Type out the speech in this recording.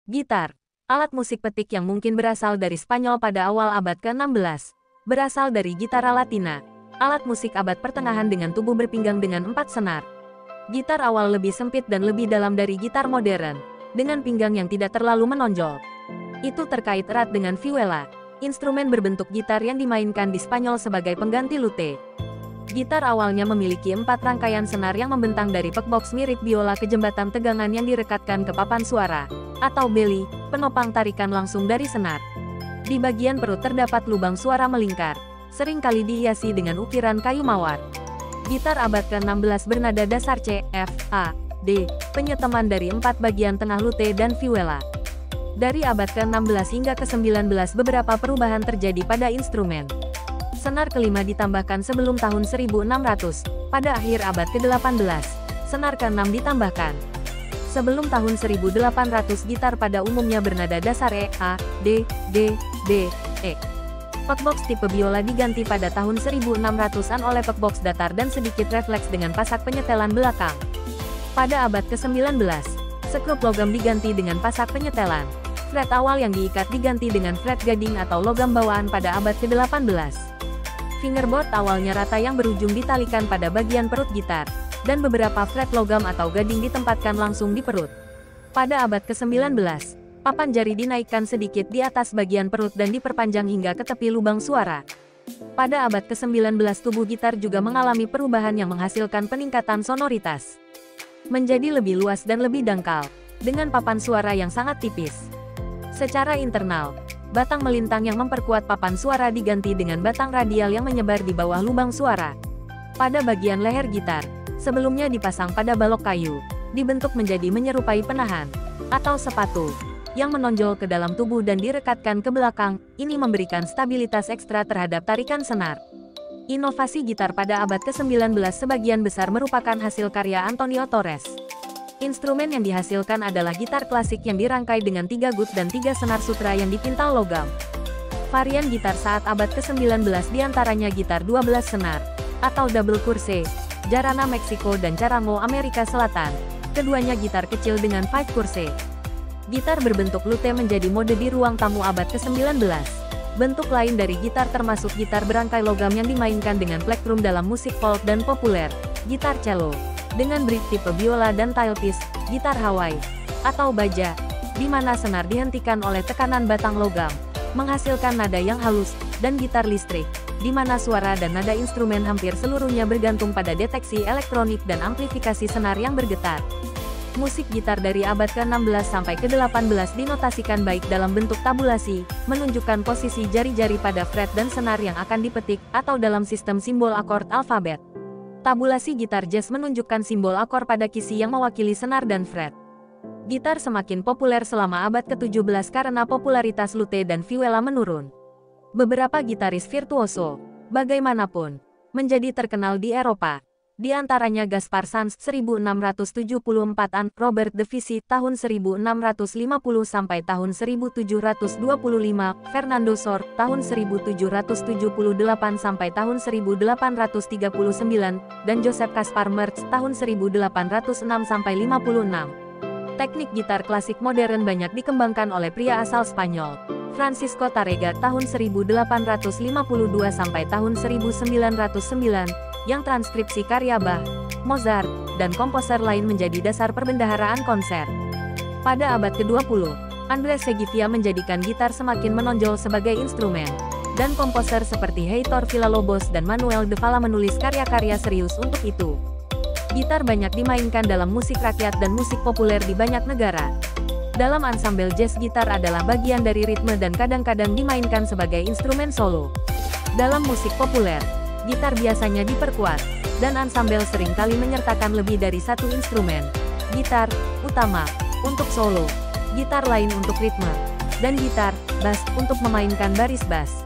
Gitar, alat musik petik yang mungkin berasal dari Spanyol pada awal abad ke-16. Berasal dari gitara latina, alat musik abad pertengahan dengan tubuh berpinggang dengan 4 senar. Gitar awal lebih sempit dan lebih dalam dari gitar modern, dengan pinggang yang tidak terlalu menonjol. Itu terkait erat dengan vihuela, instrumen berbentuk gitar yang dimainkan di Spanyol sebagai pengganti lute. Gitar awalnya memiliki 4 rangkaian senar yang membentang dari pickbox mirip biola ke jembatan tegangan yang direkatkan ke papan suara, atau belly, penopang tarikan langsung dari senar. Di bagian perut terdapat lubang suara melingkar, seringkali dihiasi dengan ukiran kayu mawar. Gitar abad ke-16 bernada dasar C, F, A, D, penyeteman dari 4 bagian tengah lute dan vihuela. Dari abad ke-16 hingga ke-19 beberapa perubahan terjadi pada instrumen. Senar kelima ditambahkan sebelum tahun 1600, pada akhir abad ke-18, senar ke-6 ditambahkan. Sebelum tahun 1800 gitar pada umumnya bernada dasar E, A, D, G, D, E. Pickbox tipe biola diganti pada tahun 1600-an oleh pickbox datar dan sedikit refleks dengan pasak penyetelan belakang. Pada abad ke-19, sekrup logam diganti dengan pasak penyetelan. Fret awal yang diikat diganti dengan fret gading atau logam bawaan pada abad ke-18. Fingerboard awalnya rata yang berujung ditalikan pada bagian perut gitar, dan beberapa fret logam atau gading ditempatkan langsung di perut. Pada abad ke-19, papan jari dinaikkan sedikit di atas bagian perut dan diperpanjang hingga ke tepi lubang suara. Pada abad ke-19 tubuh gitar juga mengalami perubahan yang menghasilkan peningkatan sonoritas. Menjadi lebih luas dan lebih dangkal, dengan papan suara yang sangat tipis. Secara internal, batang melintang yang memperkuat papan suara diganti dengan batang radial yang menyebar di bawah lubang suara. Pada bagian leher gitar, sebelumnya dipasang pada balok kayu, dibentuk menjadi menyerupai penahan, atau sepatu, yang menonjol ke dalam tubuh dan direkatkan ke belakang. Ini memberikan stabilitas ekstra terhadap tarikan senar. Inovasi gitar pada abad ke-19 sebagian besar merupakan hasil karya Antonio Torres. Instrumen yang dihasilkan adalah gitar klasik yang dirangkai dengan 3 gut dan 3 senar sutra yang dipintal logam. Varian gitar saat abad ke-19 diantaranya gitar 12 senar, atau double curse, jarana Meksiko dan charango Amerika Selatan. Keduanya gitar kecil dengan 5 curse. Gitar berbentuk lute menjadi mode di ruang tamu abad ke-19. Bentuk lain dari gitar termasuk gitar berangkai logam yang dimainkan dengan plektrum dalam musik folk dan populer, gitar cello dengan bridge tipe biola dan tailpiece, gitar Hawaii, atau baja, di mana senar dihentikan oleh tekanan batang logam, menghasilkan nada yang halus, dan gitar listrik, di mana suara dan nada instrumen hampir seluruhnya bergantung pada deteksi elektronik dan amplifikasi senar yang bergetar. Musik gitar dari abad ke-16 sampai ke-18 dinotasikan baik dalam bentuk tabulasi, menunjukkan posisi jari-jari pada fret dan senar yang akan dipetik, atau dalam sistem simbol akord alfabet. Tabulasi gitar jazz menunjukkan simbol akor pada kisi yang mewakili senar dan fret. Gitar semakin populer selama abad ke-17 karena popularitas lute dan vihuela menurun. Beberapa gitaris virtuoso, bagaimanapun, menjadi terkenal di Eropa. Di antaranya Gaspar Sanz 1674-an, Robert de Visy tahun 1650 sampai tahun 1725, Fernando Sor tahun 1778 sampai tahun 1839, dan Joseph Kaspar Merz tahun 1806 sampai 56. Teknik gitar klasik modern banyak dikembangkan oleh pria asal Spanyol, Francisco Tárrega tahun 1852 sampai tahun 1909. Yang transkripsi karya Bach, Mozart, dan komposer lain menjadi dasar perbendaharaan konser. Pada abad ke-20, Andrés Segovia menjadikan gitar semakin menonjol sebagai instrumen, dan komposer seperti Heitor Villa-Lobos dan Manuel de Falla menulis karya-karya serius untuk itu. Gitar banyak dimainkan dalam musik rakyat dan musik populer di banyak negara. Dalam ansambel jazz gitar adalah bagian dari ritme dan kadang-kadang dimainkan sebagai instrumen solo. Dalam musik populer, gitar biasanya diperkuat, dan ansambel seringkali menyertakan lebih dari satu instrumen. Gitar utama untuk solo, gitar lain untuk ritme, dan gitar bass untuk memainkan baris bass.